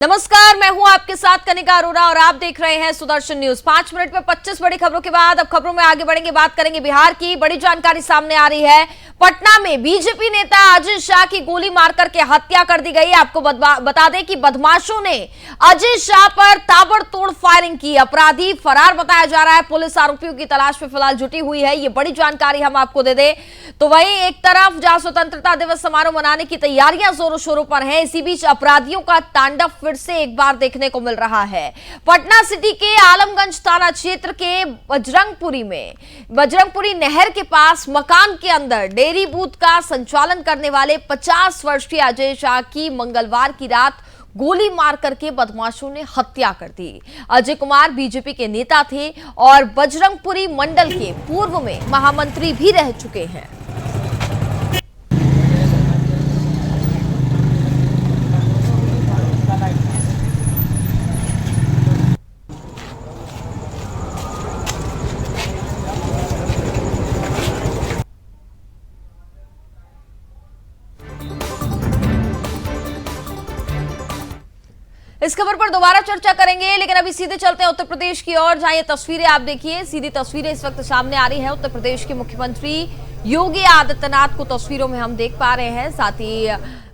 नमस्कार, मैं हूं आपके साथ कनिका अरोरा और आप देख रहे हैं सुदर्शन न्यूज। 5 मिनट में 25 बड़ी खबरों के बाद अब खबरों में आगे बढ़ेंगे। बात करेंगे बिहार की। बड़ी जानकारी सामने आ रही है। पटना में बीजेपी नेता अजय शाह की गोली मारकर के हत्या कर दी गई। आपको बता दें कि बदमाशों ने अजय शाह पर ताबड़तोड़ फायरिंग की। अपराधी फरार बताया जा रहा है। पुलिस आरोपियों की तलाश में फिलहाल जुटी हुई है। ये बड़ी जानकारी हम आपको दे दें तो वहीं एक तरफ जहां स्वतंत्रता दिवस समारोह मनाने की तैयारियां जोरों शोरों पर है, इसी बीच अपराधियों का तांडव फिर से एक बार देखने को मिल रहा है। पटना सिटी के आलमगंज थाना क्षेत्र के बजरंगपुरी नहर के पास मकान के अंदर डेयरी बूथ का संचालन करने वाले 50 वर्षीय अजय शाह की मंगलवार की रात गोली मार करके बदमाशों ने हत्या कर दी। अजय कुमार बीजेपी के नेता थे और बजरंगपुरी मंडल के पूर्व में महामंत्री भी रह चुके हैं। इस खबर पर दोबारा चर्चा करेंगे, लेकिन अभी सीधे चलते हैं उत्तर प्रदेश की ओर, जहां ये तस्वीरें आप देखिए। सीधी तस्वीरें इस वक्त सामने आ रही है। उत्तर प्रदेश के मुख्यमंत्री योगी आदित्यनाथ को तस्वीरों में हम देख पा रहे हैं। साथ ही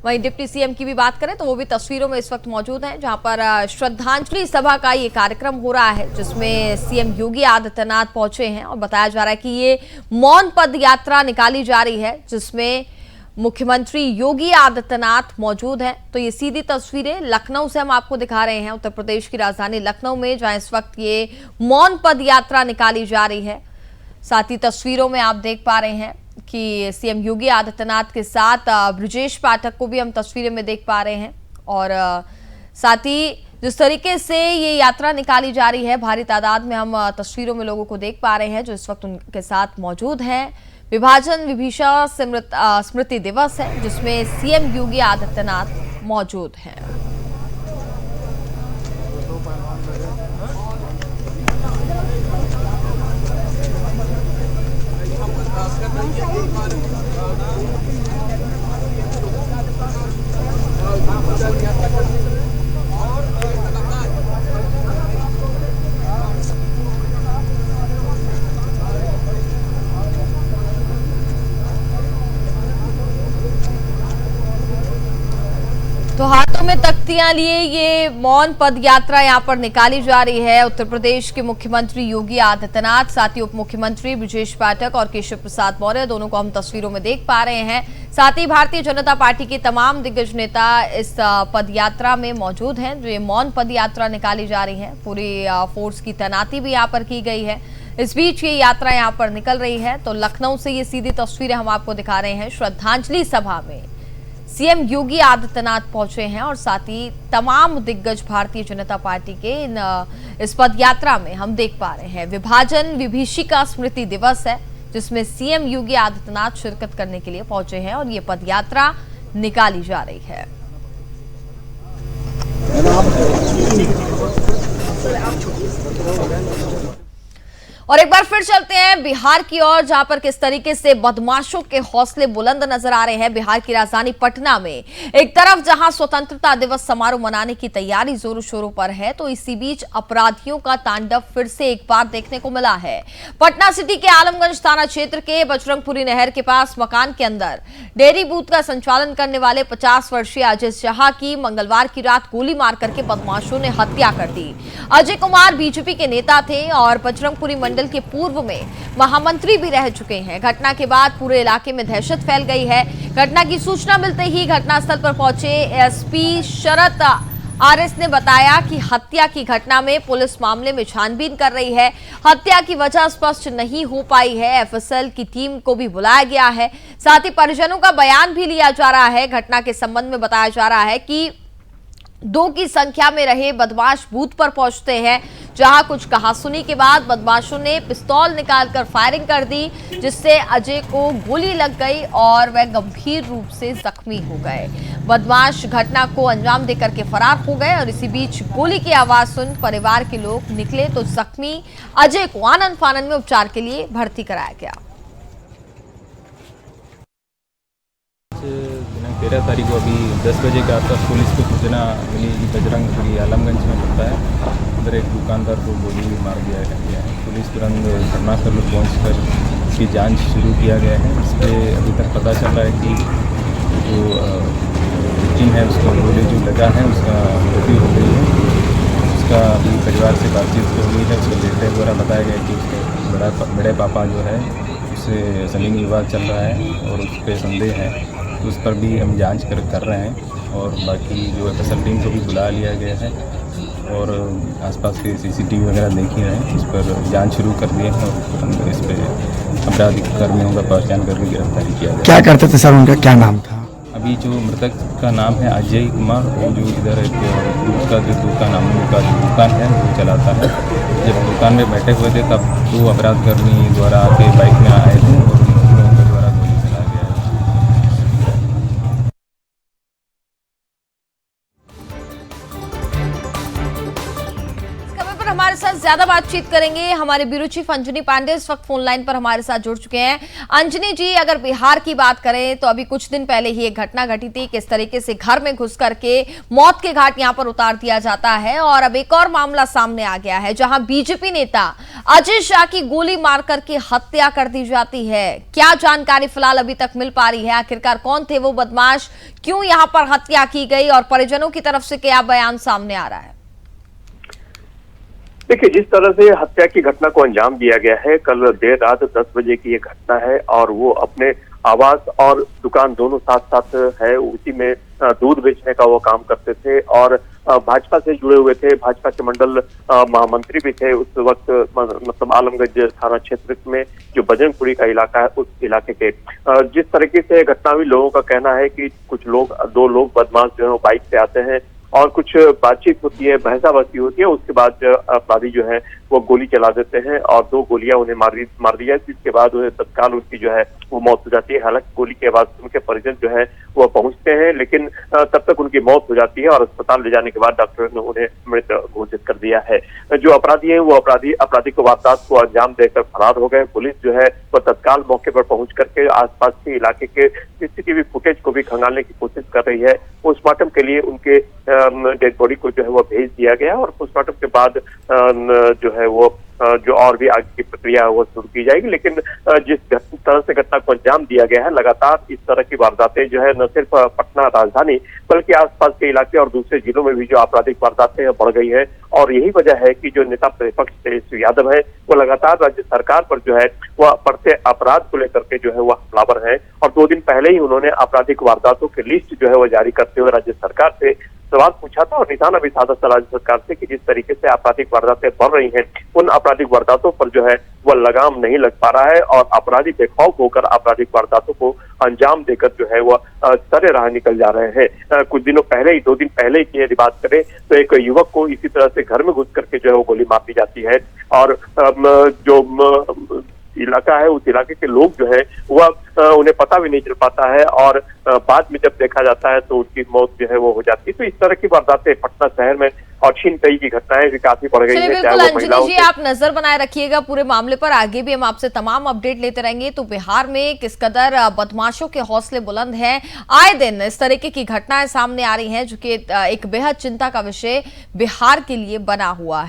वहीं डिप्टी सीएम की भी बात करें तो वो भी तस्वीरों में इस वक्त मौजूद हैं, जहां पर श्रद्धांजलि सभा का ये कार्यक्रम हो रहा है, जिसमें सीएम योगी आदित्यनाथ पहुंचे हैं। और बताया जा रहा है कि ये मौन पद यात्रा निकाली जा रही है, जिसमें मुख्यमंत्री योगी आदित्यनाथ मौजूद हैं। तो ये सीधी तस्वीरें लखनऊ से हम आपको दिखा रहे हैं, उत्तर प्रदेश की राजधानी लखनऊ में, जहां इस वक्त ये मौन पद यात्रा निकाली जा रही है। साथ ही तस्वीरों में आप देख पा रहे हैं कि सीएम योगी आदित्यनाथ के साथ ब्रजेश पाठक को भी हम तस्वीरें में देख पा रहे हैं। और साथ ही जिस तरीके से ये यात्रा निकाली जा रही है, भारी तादाद में हम तस्वीरों में लोगों को देख पा रहे हैं जो इस वक्त उनके साथ मौजूद हैं। विभाजन विभीषण स्मृति दिवस है, जिसमें सीएम योगी आदित्यनाथ मौजूद हैं। तो हाथों में तख्तियां लिए ये मौन पद यात्रा यहां पर निकाली जा रही है। उत्तर प्रदेश के मुख्यमंत्री योगी आदित्यनाथ, साथ ही उप मुख्यमंत्री ब्रजेश पाठक और केशव प्रसाद मौर्य, दोनों को हम तस्वीरों में देख पा रहे हैं। साथ ही भारतीय जनता पार्टी के तमाम दिग्गज नेता इस पद यात्रा में मौजूद हैं, जो ये मौन पद यात्रा निकाली जा रही है। पूरी फोर्स की तैनाती भी यहाँ पर की गई है। इस बीच ये यात्रा यहाँ पर निकल रही है। तो लखनऊ से ये सीधी तस्वीरें हम आपको दिखा रहे हैं। श्रद्धांजलि सभा में सीएम योगी आदित्यनाथ पहुंचे हैं और साथ ही तमाम दिग्गज भारतीय जनता पार्टी के इस पद यात्रा में हम देख पा रहे हैं। विभाजन विभीषिका स्मृति दिवस है, जिसमें सीएम योगी आदित्यनाथ शिरकत करने के लिए पहुंचे हैं और ये पद यात्रा निकाली जा रही है। और एक बार फिर चलते हैं बिहार की ओर, जहां पर किस तरीके से बदमाशों के हौसले बुलंद नजर आ रहे हैं। बिहार की राजधानी पटना में एक तरफ जहां स्वतंत्रता दिवस समारोह मनाने की तैयारी जोरों शोरों पर है, तो इसी बीच अपराधियों का तांडव फिर से एक बार देखने को मिला है। पटना सिटी के आलमगंज थाना क्षेत्र के बजरंगपुरी नहर के पास मकान के अंदर डेयरी बूथ का संचालन करने वाले 50 वर्षीय अजय शाह की मंगलवार की रात गोली मार करके बदमाशों ने हत्या कर दी। अजय कुमार बीजेपी के नेता थे और बजरंगपुरी मंडल के पूर्व में महामंत्री भी रह चुके हैं। घटना के बाद पूरे इलाके में दहशत फैल गई है। घटना की सूचना मिलते ही घटनास्थल पर पहुंचे एसपी शरद आरएस ने बताया कि हत्या की घटना में पुलिस मामले में छानबीन कर रही है। हत्या की वजह स्पष्ट नहीं हो पाई है। एफएसएल की टीम को भी बुलाया गया है। साथ ही परिजनों का बयान भी लिया जा रहा है। घटना के संबंध में बताया जा रहा है कि 2 की संख्या में रहे बदमाश बूथ पर पहुंचते हैं, जहां कुछ कहासुनी के बाद बदमाशों ने पिस्तौल निकालकर फायरिंग कर दी, जिससे अजय को गोली लग गई और वह गंभीर रूप से जख्मी हो गए। बदमाश घटना को अंजाम देकर के फरार हो गए और इसी बीच गोली की आवाज सुन परिवार के लोग निकले तो जख्मी अजय को आनन फानन में उपचार के लिए भर्ती कराया गया। 13 तारीख को अभी 10 बजे के आसपास पुलिस को सूचना मिली कि बजरंगपुरी आलमगंज में पड़ता है, उधर एक दुकानदार को गोली मार दिया गया है। पुलिस तुरंत घटनास्थल पर पहुंचकर इसकी जांच शुरू किया गया है। इस पर अभी तक पता चल रहा है कि जो विक्टिम है उसको गोली जो लगा है उसका मृत्यु हो गई है। उसका अभी परिवार से बातचीत हो गई है। उसके बेटे द्वारा बताया गया कि उसके बड़े पापा जो है उससे जमीनी विवाद चल रहा है और उस पर संदेह है, तो उस पर भी हम जांच कर रहे हैं। और बाकी जो एफएसएल टीम को भी बुला लिया गया है और आसपास के सीसीटीवी वगैरह देखे हैं, इस पर जांच शुरू कर दिए हैं और इस पर आपराधिक कर्मियों का पहचान करके गिरफ्तारी किया गया। क्या करते थे सर, उनका क्या नाम था? अभी जो मृतक का नाम है अजय कुमार, वो जो इधर एक दूध का नाम का जो दुकान है वो चलाता है। जब दुकान में बैठे हुए थे तब 2 अपराधकर्मी द्वारा आके बाइक में आए थे और उन लोगों के द्वारा गोली चला गया है। हमारे साथ ज्यादा बातचीत करेंगे हमारे ब्यूरो चीफ अंजनी पांडे इस वक्त फोन लाइन पर हमारे साथ जुड़ चुके हैं। अंजनी जी, अगर बिहार की बात करें तो अभी कुछ दिन पहले ही एक घटना घटी थी, किस तरीके से घर में घुस करके मौत के घाट यहां पर उतार दिया जाता है, और अब एक और मामला सामने आ गया है जहां बीजेपी नेता अजय शाह की गोली मार करके हत्या कर दी जाती है। क्या जानकारी फिलहाल अभी तक मिल पा रही है? आखिरकार कौन थे वो बदमाश, क्यों यहां पर हत्या की गई और परिजनों की तरफ से क्या बयान सामने आ रहा है? देखिए, जिस तरह से हत्या की घटना को अंजाम दिया गया है, कल देर रात 10 बजे की ये घटना है और वो अपने आवास और दुकान दोनों साथ साथ है, उसी में दूध बेचने का वो काम करते थे और भाजपा से जुड़े हुए थे। भाजपा के मंडल महामंत्री भी थे उस वक्त, मतलब आलमगंज थाना क्षेत्र में जो बजरंगपुरी का इलाका है उस इलाके के। जिस तरीके से घटना हुई, लोगों का कहना है कि कुछ लोग 2 लोग बदमाश जो है वो बाइक से आते हैं और कुछ बातचीत होती है, बहसाबहसी होती है। उसके बाद अपराधी जो है वो गोली चला देते हैं और 2 गोलियां उन्हें मार दी जाती है। जिसके बाद उन्हें तत्काल उनकी जो है वो मौत हो जाती है। हालांकि गोली के बाद उनके परिजन जो है वो पहुंचते हैं, लेकिन तब तक उनकी मौत हो जाती है और अस्पताल ले जाने के बाद डॉक्टर ने उन्हें मृत घोषित कर दिया है। जो अपराधी है वो आपराधिक वारदात को अंजाम देकर फरार हो गए। पुलिस जो है वो तत्काल मौके पर पहुंच करके आसपास के इलाके के सीसीटीवी फुटेज को भी खंगालने की कोशिश कर रही है। पोस्टमार्टम के लिए उनके डेड बॉडी को जो है वो भेज दिया गया और पोस्टमार्टम के बाद जो है वो जो और भी आगे की प्रक्रिया है वो शुरू की जाएगी। लेकिन जिस तरह से घटना को अंजाम दिया गया है, लगातार इस तरह की वारदातें जो है न सिर्फ पटना राजधानी बल्कि आसपास के इलाके और दूसरे जिलों में भी जो आपराधिक वारदातें बढ़ गई है। और यही वजह है कि जो नेता प्रतिपक्ष तेजस्वी यादव है वो लगातार राज्य सरकार पर जो है वह बढ़ते अपराध को लेकर के जो है वह हमलावर है और 2 दिन पहले ही उन्होंने आपराधिक वारदातों की लिस्ट जो है वो जारी करते हुए राज्य सरकार से सवाल पूछा था और निशाना भी साधा था राज्य सरकार से कि जिस तरीके से आपराधिक वारदातें बढ़ रही हैं, उन आपराधिक वारदातों पर जो है वह लगाम नहीं लग पा रहा है और अपराधी बेखौफ होकर आपराधिक वारदातों को अंजाम देकर जो है वह सरे राह निकल जा रहे हैं। कुछ दिनों पहले ही, 2 दिन पहले की यदि बात करें तो एक युवक को इसी तरह से घर में घुस करके जो है वो गोली मार दी जाती है और जो इलाका है उस इलाके के लोग जो है वह उन्हें पता भी नहीं चल पाता है और बाद में जब देखा जाता है तो उनकी मौत जो है वो हो जाती है। तो इस तरह की वारदातें पटना शहर में और छिनतई की घटनाएं भी काफी बढ़ गई है। चाहे वो महिलाओं जी, आप नजर बनाए रखिएगा पूरे मामले पर, आगे भी हम आपसे तमाम अपडेट लेते रहेंगे। तो बिहार में किस कदर बदमाशों के हौसले बुलंद हैं, आए दिन इस तरीके की घटनाएं सामने आ रही हैं जो कि एक बेहद चिंता का विषय बिहार के लिए बना हुआ है।